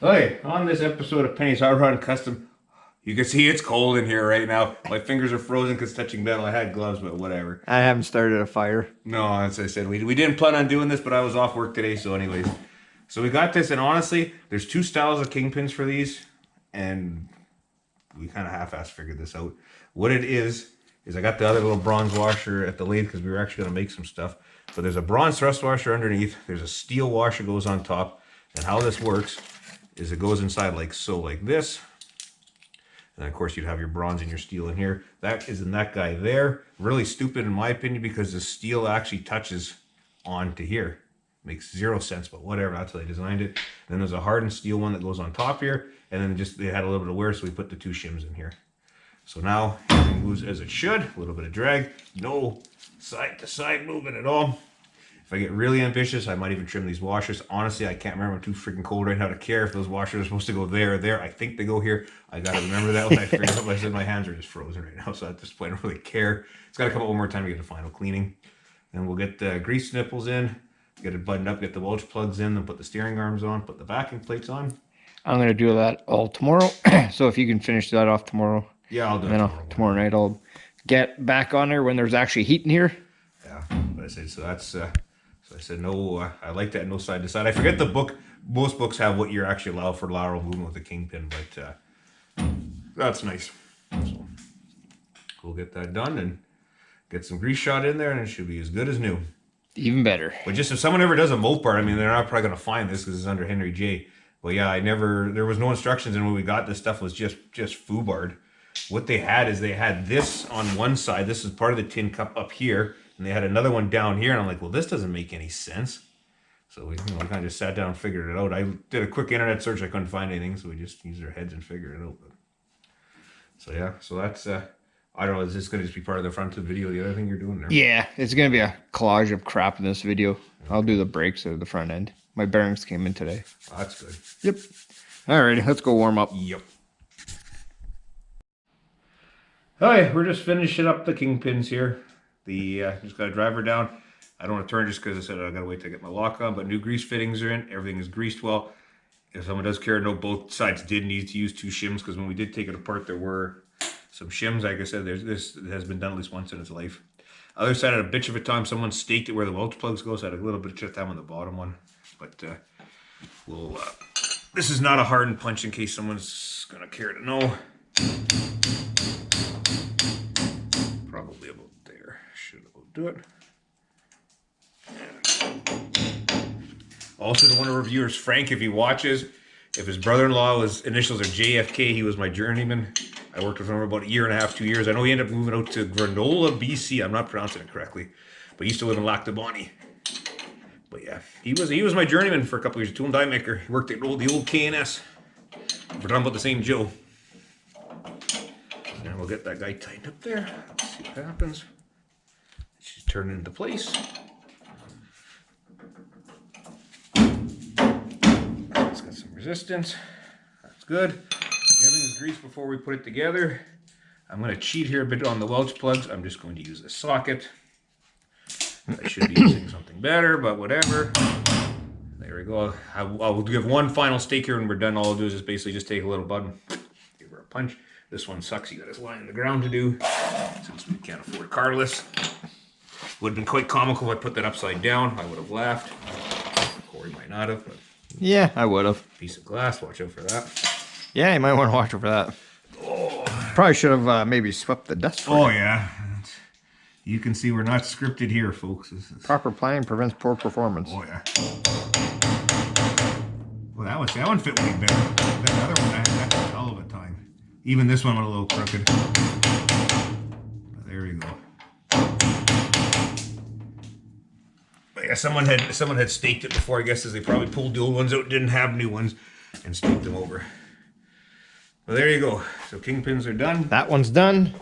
Okay, on this episode of Penny's Hard Run Custom, you can see it's cold in here right now. My fingers are frozen because touching metal. I had gloves, but whatever. I haven't started a fire. No, as I said, we didn't plan on doing this, but I was off work today, so anyways. So we got this, and honestly, there's two styles of kingpins for these, and we kind of half-assed figured this out. What it is I got the other little bronze washer at the lathe because we were actually going to make some stuff. But there's a bronze thrust washer underneath. There's a steel washer goes on top. And how this works is it goes inside like so, like this. And of course you'd have your bronze and your steel in here. That is in that guy there. Really stupid in my opinion because the steel actually touches onto here. Makes zero sense, but whatever, that's how they designed it. And then there's a hardened steel one that goes on top here. And then just they had a little bit of wear, so we put the two shims in here. So now everything moves as it should. A little bit of drag. No side to side movement at all. If I get really ambitious, I might even trim these washers. Honestly, I can't remember. I'm too freaking cold right now to care if those washers are supposed to go there or there. I think they go here. I got to remember that when I figured out. I said my hands are just frozen right now, so at this point I don't really care. It's got to come up one more time to get the final cleaning. Then we'll get the grease nipples in, get it buttoned up, get the welch plugs in, then put the steering arms on, put the backing plates on. I'm going to do that all tomorrow. So if you can finish that off tomorrow. Yeah, I'll do it tomorrow night. I'll get back on there when there's actually heat in here. Yeah, but I said, so that's... So I said, no, I like that, no side to side. I forget the book. Most books have what you're actually allowed for lateral movement with a kingpin, but that's nice. So we'll get that done and get some grease shot in there, and it should be as good as new. Even better. But just if someone ever does a Mopar, I mean, they're not probably going to find this because it's under Henry J. But yeah, there was no instructions, and when we got this stuff was just foobarred. What they had is they had this on one side. This is part of the tin cup up here. And they had another one down here, and I'm like, well, this doesn't make any sense. So we kind of just sat down and figured it out. I did a quick internet search. I couldn't find anything, so we just used our heads and figured it out. So yeah, so that's, I don't know, is this going to just be part of the front of the video, the other thing you're doing there? Yeah, it's going to be a collage of crap in this video. I'll do the brakes at the front end. My bearings came in today. Oh, that's good. Yep. Alrighty, let's go warm up. Yep. Alright, we're just finishing up the kingpins here. Just got to drive her down. I don't want to turn just because I said I got to wait to get my lock on, but new grease fittings are in. Everything is greased well. If someone does care to know, both sides did need to use two shims because when we did take it apart, there were some shims. Like I said, this has been done at least once in its life. Other side had a bitch of a time. Someone staked it where the welch plugs go, so I had a little bit of time on the bottom one. But this is not a hardened punch in case someone's going to care to know. Probably about there. Should do it. Also to one of our viewers, Frank, if he watches, if his brother-in-law, his initials are JFK, he was my journeyman. I worked with him for about 1.5 years, 2 years. I know he ended up moving out to Granola, BC. I'm not pronouncing it correctly, but he used to live in Lactabani. But yeah, he was my journeyman for a couple of years. Tool and die maker. He worked at the old K&S. We're talking about the same Joe. And we'll get that guy tightened up there. Let's see what happens. She's turning into place. It's got some resistance. That's good. Everything's greased before we put it together. I'm going to cheat here a bit on the welch plugs. I'm just going to use a socket. I should be using something better, but whatever. There we go. I'll give one final stake here when we're done. All I'll do is just basically just take a little button, give her a punch. This one sucks. You got this line in the ground to do since we can't afford carless. Would have been quite comical if I put that upside down. I would have laughed. Cory might not have, but yeah, I would have. Piece of glass. Watch out for that. Yeah, you might want to watch out for that. Oh. Probably should have maybe swept the dust. Oh yeah. You can see we're not scripted here, folks. Proper planning prevents poor performance. Oh yeah. Well, that one fit way better. That other one, that took a hell of a time. Even this one went a little crooked. But there you go. But yeah, someone had staked it before, I guess, as they probably pulled the old ones out, didn't have new ones, and staked them over. Well, there you go. So kingpins are done. That one's done.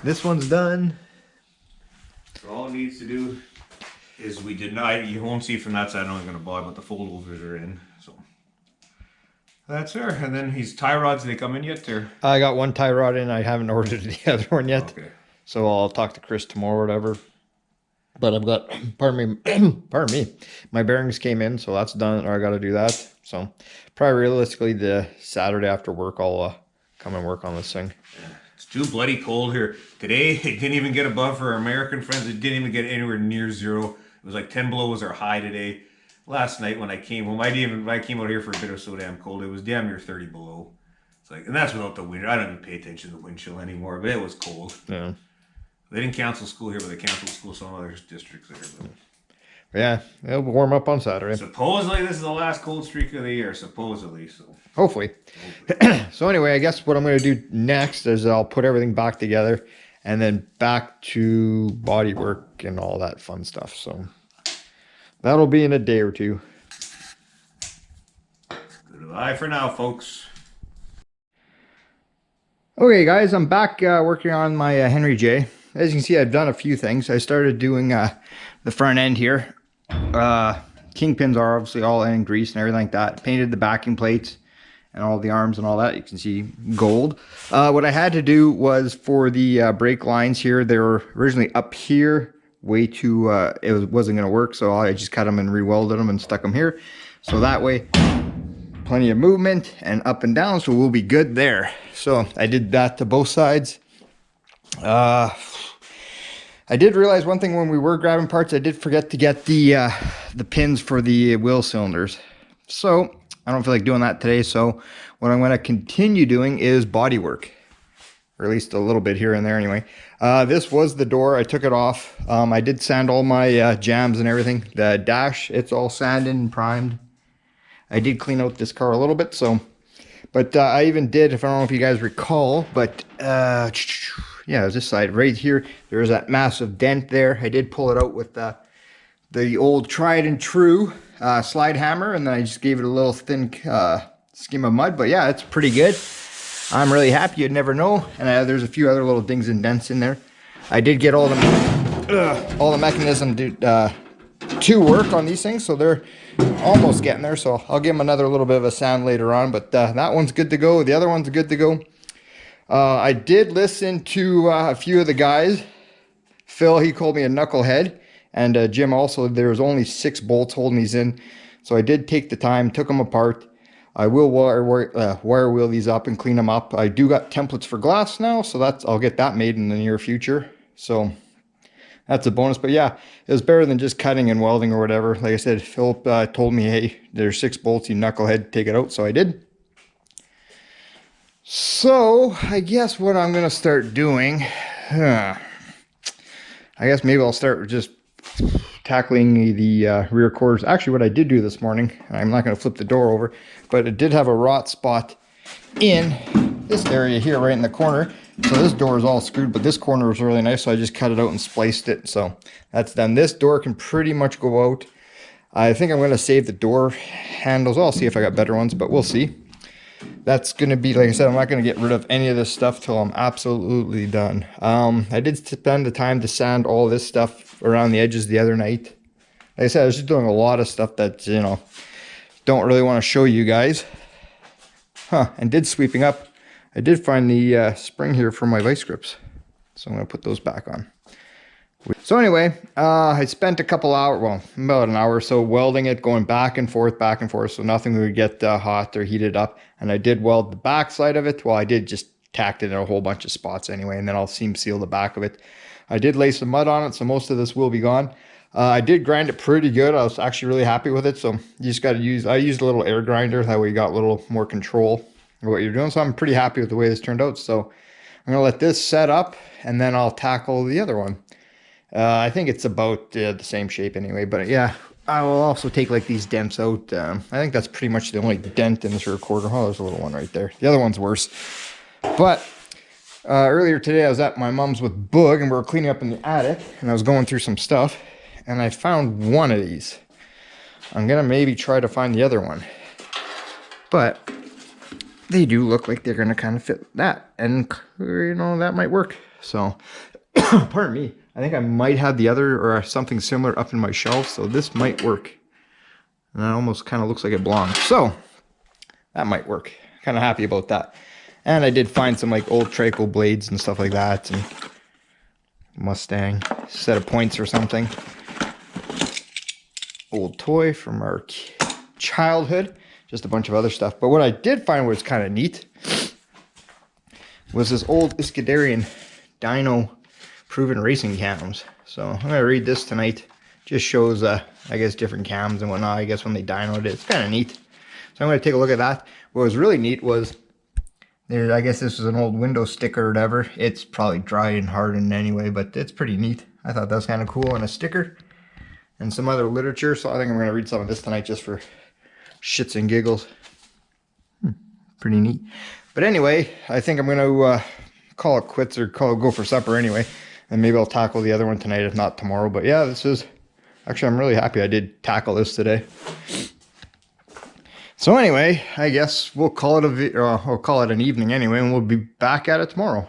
This one's done. So all it needs to do is we did not, you won't see from that side, I'm not going to bother, but the fold overs are in. So that's her. And then these tie rods, they come in yet? Or? I got one tie rod in. I haven't ordered the other one yet. Okay. So I'll talk to Chris tomorrow or whatever. But I've got, pardon me, my bearings came in, so that's done, or I got to do that. So probably realistically the Saturday after work I'll come and work on this thing. It's too bloody cold here. Today, it didn't even get above for our American friends. It didn't even get anywhere near zero. It was like 10 below was our high today. Last night when I came home, when I came out here for a bit of so damn cold, it was damn near 30 below. It's like, and that's without the wind. I don't even pay attention to the wind chill anymore, but it was cold. Yeah. They didn't cancel school here, but they canceled school in some other districts there. But Yeah, it'll warm up on Saturday. supposedly, this is the last cold streak of the year. Supposedly, so. Hopefully. So anyway, I guess what I'm going to do next is I'll put everything back together and then back to Bodywork and all that fun stuff. So that'll be in a day or two. Goodbye for now, folks. Okay, guys, I'm back working on my Henry J. As you can see, I've done a few things. I started doing the front end here. Kingpins are obviously all in grease and everything like that. Painted the backing plates and all the arms and all that. You can see gold. What I had to do was for the brake lines here, they were originally up here way too, it wasn't going to work, so I just cut them and re-welded them and stuck them here. So that way, plenty of movement and up and down, so we'll be good there. So I did that to both sides. I did realize one thing when we were grabbing parts, I did forget to get the pins for the wheel cylinders. So I don't feel like doing that today. So what I'm going to continue doing is body work, or at least a little bit here and there anyway. This was the door. I took it off. I did sand all my jams and everything. The dash, it's all sanded and primed. I did clean out this car a little bit, so, but I even did, if I don't know if you guys recall, but yeah, it was this side right here. There's that massive dent there. I did pull it out with the old tried and true slide hammer, and then I just gave it a little thin skim of mud. But yeah, it's pretty good. I'm really happy. You'd never know. And there's a few other little dings and dents in there. I did get all the mechanism to work on these things, so they're almost getting there. So I'll give them another little bit of a sound later on, but that one's good to go. The other one's good to go. I did listen to a few of the guys. Phil, he called me a knucklehead, and Jim also. There was only 6 bolts holding these in, so I did take the time, took them apart. I will wire wheel these up and clean them up. I do got templates for glass now, so I'll get that made in the near future. So that's a bonus. But yeah, it was better than just cutting and welding or whatever. Like I said, Philip told me, hey, there's 6 bolts, you knucklehead, take it out. So I did. So I guess what I'm going to start doing, I guess maybe I'll start with just tackling the rear quarters. Actually, what I did do this morning, I'm not going to flip the door over, but it did have a rot spot in this area here, right in the corner. So this door is all screwed, but this corner was really nice, so I just cut it out and spliced it. So that's done. This door can pretty much go out. I think I'm going to save the door handles. I'll see if I got better ones, but we'll see. That's going to be, like I said, I'm not going to get rid of any of this stuff till I'm absolutely done. I did spend the time to sand all this stuff around the edges the other night. Like I said, I was just doing a lot of stuff that, you know, don't really want to show you guys. And did sweeping up. I did find the spring here for my vice grips, so I'm going to put those back on. So anyway, I spent a couple hours, well, about an hour or so welding it, going back and forth, so nothing would get hot or heated up. And I did weld the back side of it. Well, I did just tacked it in a whole bunch of spots anyway, and then I'll seam seal the back of it. I did lay some mud on it, so most of this will be gone. I did grind it pretty good. I was actually really happy with it. So you just got to use, I used a little air grinder. That way you got a little more control of what you're doing. So I'm pretty happy with the way this turned out. So I'm going to let this set up, and then I'll tackle the other one. I think it's about the same shape anyway, but yeah, I will also take like these dents out. I think that's pretty much the only dent in this rear quarter. Oh, there's a little one right there. The other one's worse. But earlier today I was at my mom's with Boog, and we were cleaning up in the attic, and I was going through some stuff, and I found one of these. I'm gonna maybe try to find the other one, but they do look like they're gonna kind of fit that, and you know, that might work. So pardon me, I think I might have the other or something similar up in my shelf, so this might work. And that almost kind of looks like it belongs, so that might work. Kind of happy about that. And I did find some like old Traco blades and stuff like that, and Mustang set of points or something. Old toy from our childhood. just a bunch of other stuff. But what I did find was kind of neat was this old Iskandarian dyno proven racing cams. So I'm going to read this tonight. Just shows, I guess, different cams and whatnot, I guess, when they dynoed it. It's kind of neat. So I'm going to take a look at that. What was really neat was, there, I guess this was an old window sticker or whatever. It's probably dry and hardened anyway, but it's pretty neat. I thought that was kind of cool. And a sticker and some other literature. So I think I'm going to read some of this tonight just for shits and giggles. Pretty neat. But anyway, I think I'm going to call it quits or go for supper anyway. And maybe I'll tackle the other one tonight, if not tomorrow. But yeah, this is... Actually, I'm really happy I did tackle this today. So anyway, I guess we'll call it an evening anyway, and we'll be back at it tomorrow.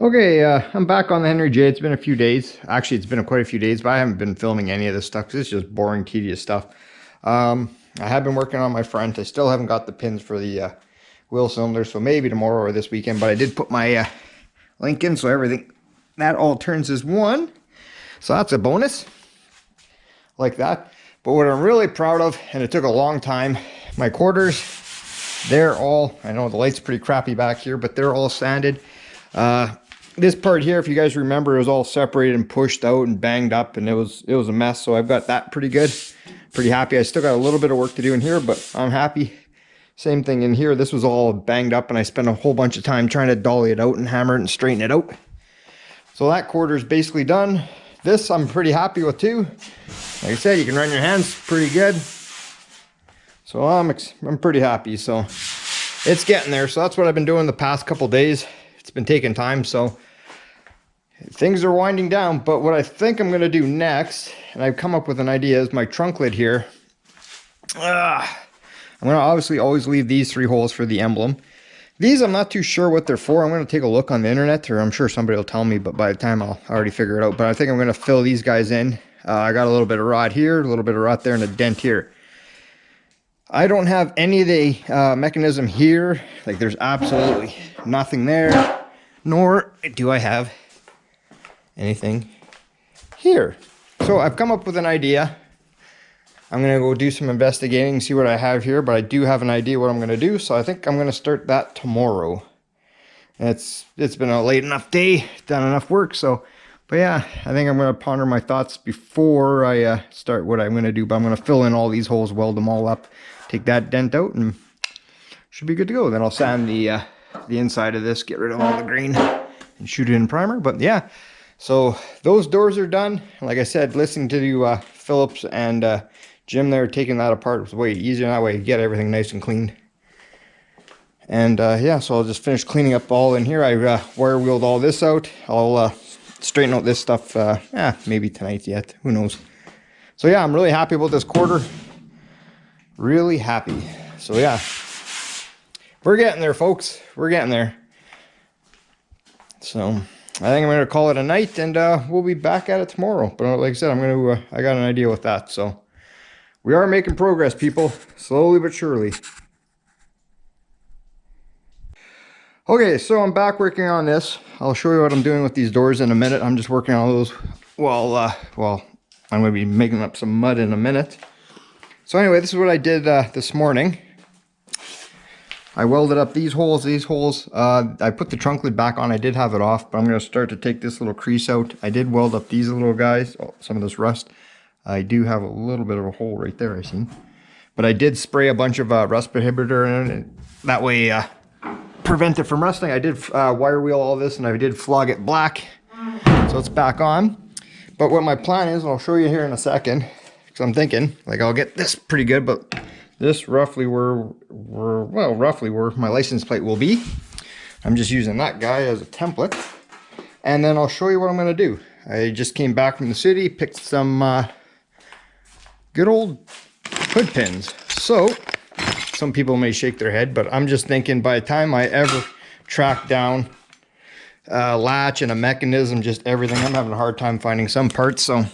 Okay, I'm back on the Henry J. It's been a few days. Actually, it's been quite a few days, but I haven't been filming any of this stuff because it's just boring, tedious stuff. I have been working on my front. I still haven't got the pins for the wheel cylinder, so maybe tomorrow or this weekend. But I did put my link in, so everything, that all turns as one. So that's a bonus, like that. But what I'm really proud of, and it took a long time, my quarters, they're all, I know the light's pretty crappy back here, but they're all sanded. This part here, if you guys remember, it was all separated and pushed out and banged up, and it was a mess. So I've got that pretty good, pretty happy. I still got a little bit of work to do in here, but I'm happy. Same thing in here. This was all banged up, and I spent a whole bunch of time trying to dolly it out and hammer it and straighten it out. So that quarter is basically done. This I'm pretty happy with too. Like I said, you can run your hands pretty good. So I'm pretty happy. So it's getting there. So that's what I've been doing the past couple days. It's been taking time, so things are winding down. But what I think I'm going to do next, and I've come up with an idea, is my trunk lid here. I'm going to obviously always leave these 3 holes for the emblem. These, I'm not too sure what they're for. I'm going to take a look on the internet, or I'm sure somebody will tell me, but by the time I'll already figure it out. But I think I'm going to fill these guys in. I got a little bit of rot here, a little bit of rot there, and a dent here. I don't have any of the mechanism here. Like, there's absolutely nothing there. Nor do I have anything here. So I've come up with an idea. I'm going to go do some investigating, see what I have here, but I do have an idea what I'm going to do, so I think I'm going to start that tomorrow. It's been a late enough day, done enough work, so, but yeah, I think I'm going to ponder my thoughts before I start what I'm going to do, but I'm going to fill in all these holes, weld them all up, take that dent out, and should be good to go. Then I'll sand the inside of this, get rid of all the grain, and shoot it in primer, but yeah. So those doors are done. Like I said, listening to Phillips and Jim there, taking that apart was way easier. That way you get everything nice and clean. And yeah, so I'll just finish cleaning up all in here. I wire wheeled all this out. I'll straighten out this stuff maybe tonight yet. Who knows? So yeah, I'm really happy about this quarter. Really happy. So yeah, we're getting there, folks. We're getting there. So I think I'm going to call it a night, and we'll be back at it tomorrow. But like I said, I got an idea with that. So we are making progress, people, slowly but surely. Okay, so I'm back working on this. I'll show you what I'm doing with these doors in a minute. I'm just working on those while I'm going to be making up some mud in a minute. So anyway, this is what I did this morning. I welded up these holes, I put the trunk lid back on. I did have it off, but I'm going to start to take this little crease out. I did weld up these little guys, some of this rust. I do have a little bit of a hole right there, I see. But I did spray a bunch of rust prohibitor in it. That way, prevent it from rusting. I did wire wheel all this, and I did flog it black. So it's back on. But what my plan is, and I'll show you here in a second, because I'm thinking, like, I'll get this pretty good, but this roughly roughly where my license plate will be. I'm just using that guy as a template. And then I'll show you what I'm going to do. I just came back from the city, picked some good old hood pins. So, some people may shake their head, but I'm just thinking by the time I ever track down a latch and a mechanism, just everything, I'm having a hard time finding some parts. So,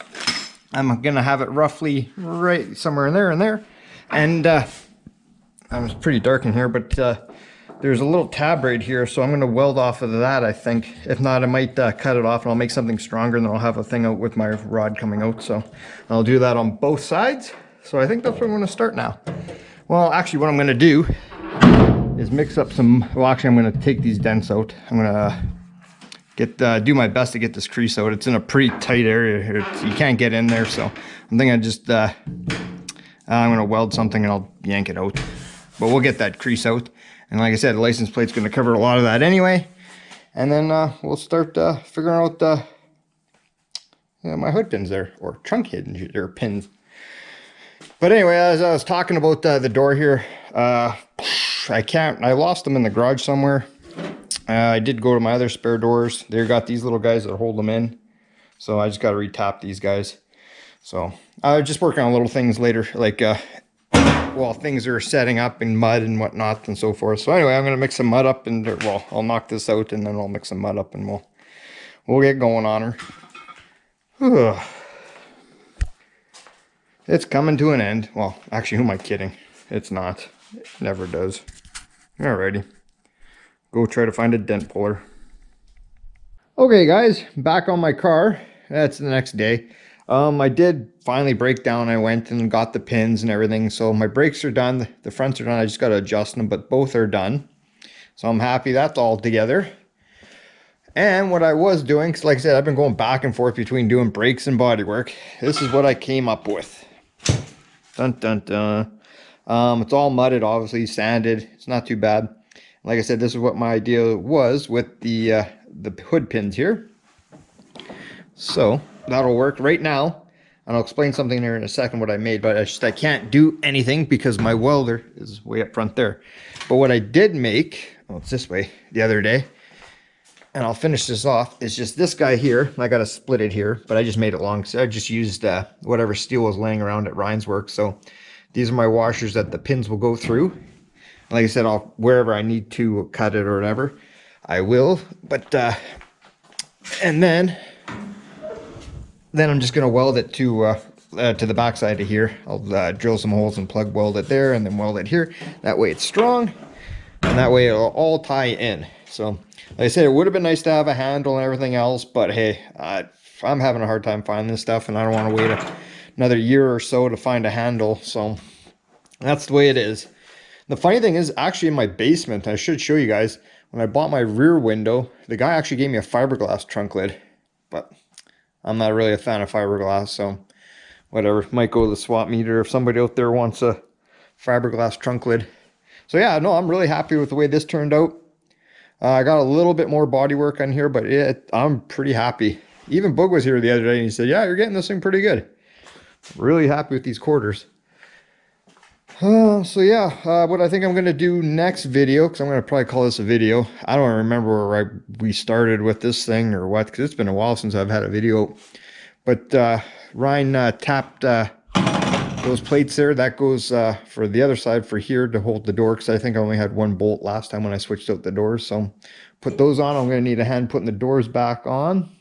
I'm going to have it roughly right somewhere in there and there. And it's pretty dark in here, but there's a little tab right here, so I'm going to weld off of that, I think. If not, I might cut it off and I'll make something stronger, and then I'll have a thing out with my rod coming out. So I'll do that on both sides. So I think that's where I'm going to start now. Well, actually what I'm going to do is mix up some, well actually I'm going to take these dents out. I'm going to do my best to get this crease out. It's in a pretty tight area here. You can't get in there, so I'm thinking I'm going to weld something and I'll yank it out. But we'll get that crease out. And like I said, the license plate's going to cover a lot of that anyway. And then we'll start figuring out my hood pins there, or trunk hinge or pins. But anyway, as I was talking about the door here, I lost them in the garage somewhere. I did go to my other spare doors. They got these little guys that hold them in. So I just got to retap these guys. So I was just working on little things later, like well, things are setting up in mud and whatnot and so forth. So anyway, I'm going to mix some mud up and, well, I'll knock this out and then I'll mix some mud up and we'll get going on her. It's coming to an end. Well, actually, who am I kidding? It's not. It never does. Alrighty. Go try to find a dent puller. Okay, guys, back on my car. That's the next day. I did finally break down. I went and got the pins and everything. So my brakes are done. The fronts are done. I just got to adjust them, but both are done. So I'm happy that's all together. And what I was doing, because like I said, I've been going back and forth between doing brakes and bodywork. This is what I came up with. Dun, dun, dun. It's all mudded, obviously, sanded. It's not too bad. Like I said, this is what my idea was with the hood pins here. So that'll work right now. And I'll explain something here in a second what I made, but I can't do anything because my welder is way up front there. But what I did make, oh, it's this way, the other day, and I'll finish this off, is just this guy here. I got to split it here, but I just made it long. So I just used whatever steel was laying around at Ryan's work. So these are my washers that the pins will go through. Like I said, wherever I need to cut it or whatever, I will. But, and then I'm just going to weld it to the back side of here. I'll drill some holes and plug weld it there and then weld it here. That way it's strong and that way it'll all tie in. So like I said, it would have been nice to have a handle and everything else, but hey, I'm having a hard time finding this stuff and I don't want to wait another year or so to find a handle. So that's the way it is. The funny thing is, actually in my basement, I should show you guys, when I bought my rear window, the guy actually gave me a fiberglass trunk lid, but I'm not really a fan of fiberglass, so whatever. Might go to the swap meter if somebody out there wants a fiberglass trunk lid. So yeah, no, I'm really happy with the way this turned out. I got a little bit more body work on here, but I'm pretty happy. Even Boog was here the other day and he said, yeah, you're getting this thing pretty good. Really happy with these quarters. So yeah, what I think I'm going to do next video, because I'm going to probably call this a video. I don't remember where we started with this thing or what, because it's been a while since I've had a video. But Ryan tapped those plates there. That goes for the other side for here to hold the door, because I think I only had one bolt last time when I switched out the doors. So put those on. I'm going to need a hand putting the doors back on.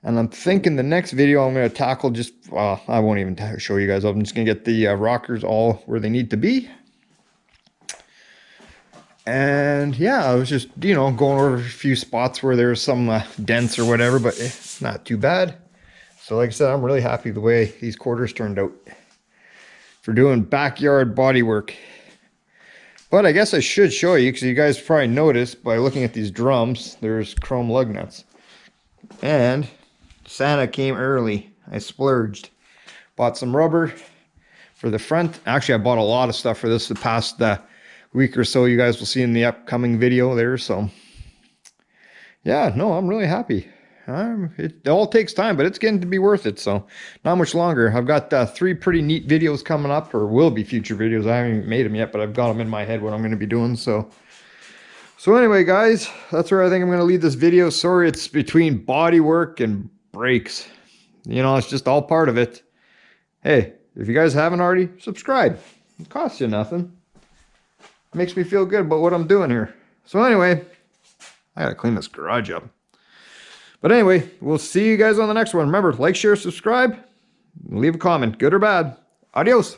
And I'm thinking the next video I'm going to tackle just, well, I won't even show you guys. I'm just going to get the rockers all where they need to be. And yeah, I was just, going over a few spots where there's some dents or whatever, but it's not too bad. So like I said, I'm really happy the way these quarters turned out for doing backyard body work. But I guess I should show you, because you guys probably noticed by looking at these drums, there's chrome lug nuts. And Santa came early. I splurged. Bought some rubber for the front. Actually, I bought a lot of stuff for this the past week or so. You guys will see in the upcoming video there. So, yeah, no, I'm really happy. It all takes time, but it's getting to be worth it. So, not much longer. I've got 3 pretty neat videos coming up, or will be future videos. I haven't even made them yet, but I've got them in my head what I'm going to be doing. So anyway, guys, that's where I think I'm going to leave this video. Sorry, it's between body work and brakes. It's just all part of it. Hey, if you guys haven't already, subscribe. It costs you nothing. It makes me feel good about what I'm doing here. So anyway, I got to clean this garage up. But anyway, we'll see you guys on the next one. Remember, like, share, subscribe, leave a comment, good or bad. Adios.